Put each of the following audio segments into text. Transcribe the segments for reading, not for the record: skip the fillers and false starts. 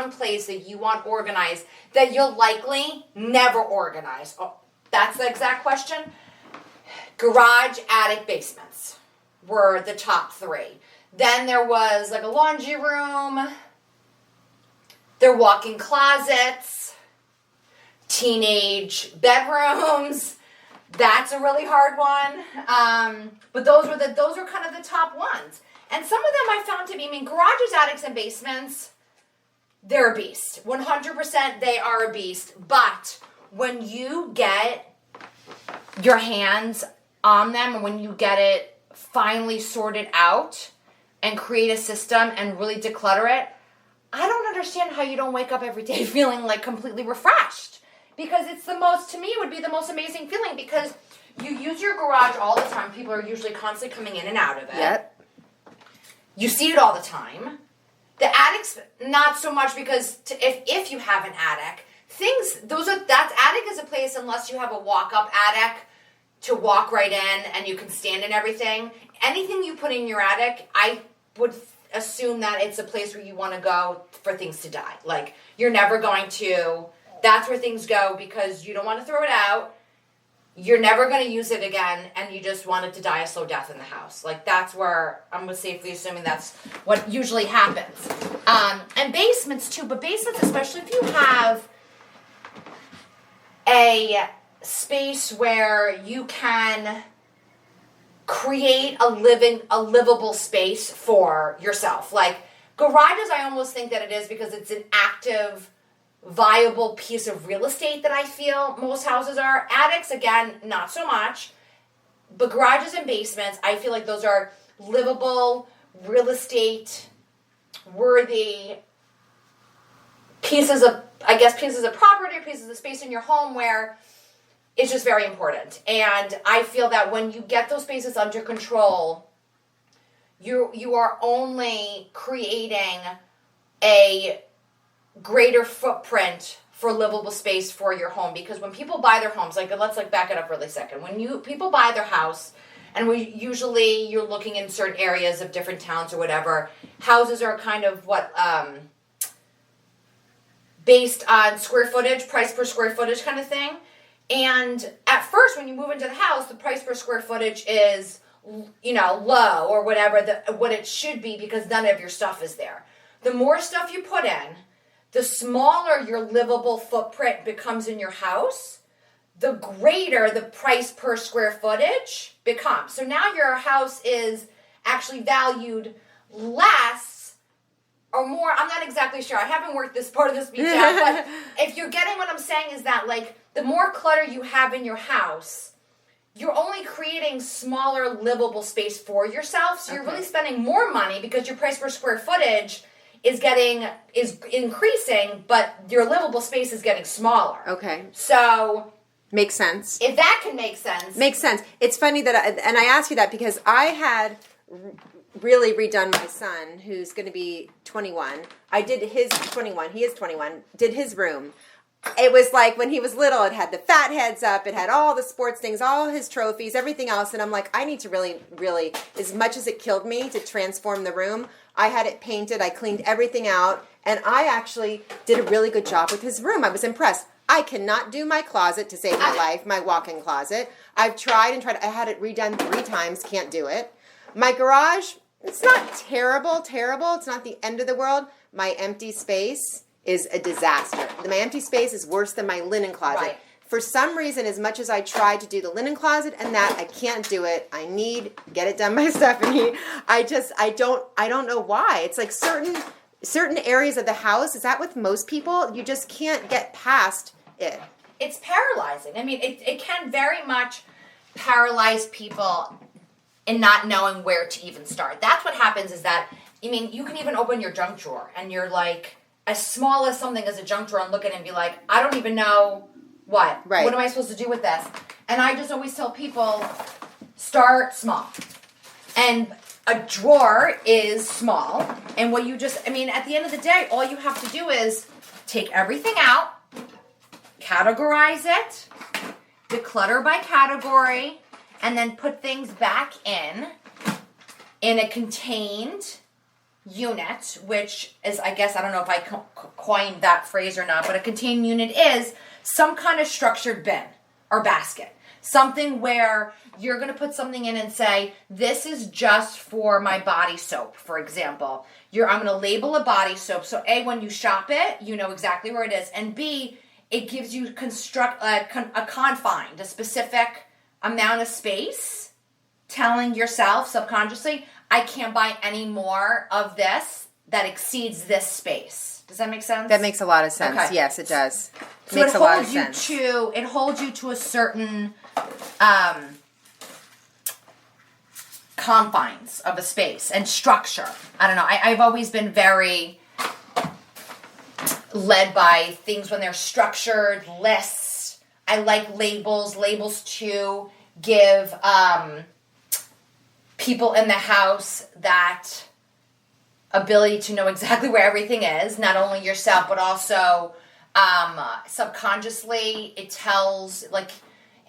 one place that you want organized that you'll likely never organize? Oh, that's the exact question. Garage, attic, basements were the top 3. Then there was like a laundry room, their walk-in closets, teenage bedrooms. That's a really hard one. But those are kind of the top ones. And some of them I found to be, garages, attics, and basements, they're a beast. 100% they are a beast. But when you get your hands on them and when you get it finally sorted out and create a system and really declutter it, I don't understand how you don't wake up every day feeling like completely refreshed. Because it's to me, it would be the most amazing feeling because you use your garage all the time. People are usually constantly coming in and out of it. Yep. You see it all the time. The attic's not so much because if you have an attic, attic is a place unless you have a walk-up attic to walk right in and you can stand in everything. Anything you put in your attic, I would assume that it's a place where you want to go for things to die. Like, you're never going to... That's where things go because you don't want to throw it out. You're never going to use it again, and you just want it to die a slow death in the house. Like, that's where I'm safely assuming that's what usually happens. And basements, too. But basements, especially if you have a space where you can create a livable space for yourself. Like, garages, I almost think that it is because it's an active... viable piece of real estate that I feel most houses are. Attics, again, not so much. But garages and basements, I feel like those are livable, real estate worthy pieces of property, pieces of space in your home where it's just very important. And I feel that when you get those spaces under control, you are only creating a greater footprint for livable space for your home. Because when people buy their homes, let's back it up really second. When people buy their house, and you're looking in certain areas of different towns or whatever, houses are kind of based on square footage, price per square footage kind of thing. And at first, when you move into the house, the price per square footage is, low or whatever, what it should be because none of your stuff is there. The more stuff you put in, the smaller your livable footprint becomes in your house, the greater the price per square footage becomes. So now your house is actually valued less or more. I'm not exactly sure. I haven't worked this part of the speech out, but if you're getting what I'm saying is that, the more clutter you have in your house, you're only creating smaller livable space for yourself. So you're really spending more money because your price per square footage is increasing, but your livable space is getting smaller. Okay. So... Makes sense. If that can make sense. Makes sense. It's funny that I asked you that because I had really redone my son, who's going to be 21. I did his 21. He is 21. Did his room. It was like when he was little, it had the fat heads up, it had all the sports things, all his trophies, everything else. And I'm like, I need to really, really, as much as it killed me to transform the room, I had it painted, I cleaned everything out, and I actually did a really good job with his room. I was impressed. I cannot do my closet to save my life, my walk-in closet. I've tried and tried. I had it redone 3 times, can't do it. My garage, it's not terrible. It's not the end of the world. My empty space is a disaster. My empty space is worse than my linen closet. Right. For some reason, as much as I try to do the linen closet and that, I can't do it. Get it done by Stephanie. I don't know why. It's like certain areas of the house, is that with most people? You just can't get past it. It's paralyzing. I mean, it can very much paralyze people in not knowing where to even start. That's what happens is that, you can even open your junk drawer and you're like, as small as something as a junk drawer and look at it and be like, I don't even know what. Right. What am I supposed to do with this? And I just always tell people, start small. And a drawer is small. And what you at the end of the day, all you have to do is take everything out, categorize it, declutter by category, and then put things back in a contained unit, which is, I guess, I don't know if I coined that phrase or not, but a contained unit is some kind of structured bin or basket. Something where you're going to put something in and say, this is just for my body soap, for example. I'm going to label a body soap. So A, when you shop it, you know exactly where it is. And B, it gives you a confined, a specific amount of space, telling yourself subconsciously, I can't buy any more of this that exceeds this space. Does that make sense? That makes a lot of sense. Okay. Yes, it does. So Makes a lot of sense. It holds you to a certain confines of a space and structure. I don't know. I've always been very led by things when they're structured, lists. I like labels. Labels to give people in the house that ability to know exactly where everything is, not only yourself, but also subconsciously it tells, like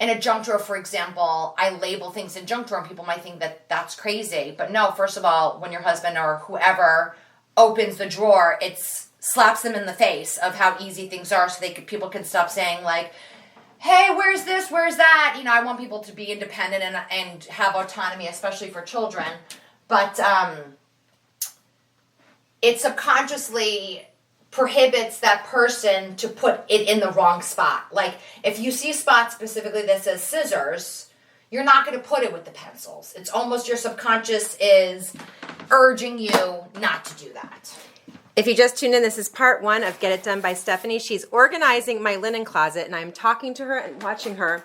in a junk drawer, for example, I label things in junk drawer and people might think that that's crazy. But no, first of all, when your husband or whoever opens the drawer, it slaps them in the face of how easy things are so people can stop saying like, hey, where's this, where's that? You know, I want people to be independent and have autonomy, especially for children. But it subconsciously prohibits that person to put it in the wrong spot. Like, if you see a spot specifically that says scissors, you're not going to put it with the pencils. It's almost your subconscious is urging you not to do that. If you just tuned in, this is part 1 of Get It Done by Stephanie. She's organizing my linen closet, and I'm talking to her and watching her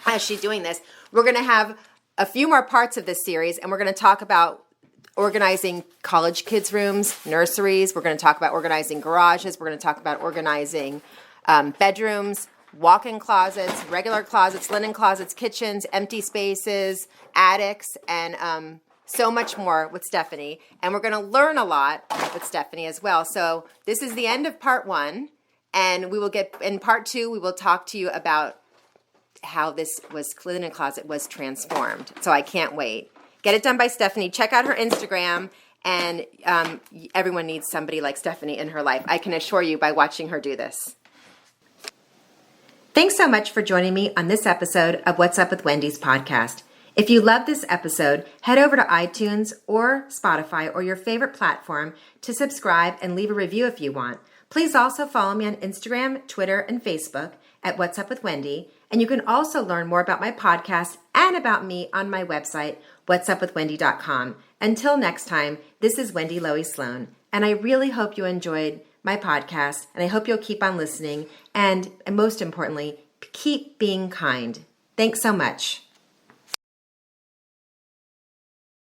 as she's doing this. We're going to have a few more parts of this series, and we're going to talk about organizing college kids' rooms, nurseries. We're going to talk about organizing garages. We're going to talk about organizing bedrooms, walk-in closets, regular closets, linen closets, kitchens, empty spaces, attics, and so much more with Stephanie. And we're going to learn a lot with Stephanie as well. So this is the end of part 1. And we will get, in part 2, we will talk to you about how this linen closet was transformed. So I can't wait. Get It Done by Stephanie. Check out her Instagram. And everyone needs somebody like Stephanie in her life. I can assure you by watching her do this. Thanks so much for joining me on this episode of What's Up with Wendy's podcast. If you love this episode, head over to iTunes or Spotify or your favorite platform to subscribe and leave a review if you want. Please also follow me on Instagram, Twitter, and Facebook at What's Up with Wendy. And you can also learn more about my podcast and about me on my website, whatsupwithwendy.com. Until next time, this is Wendy Loie Sloan, and I really hope you enjoyed my podcast, and I hope you'll keep on listening, and most importantly, keep being kind. Thanks so much.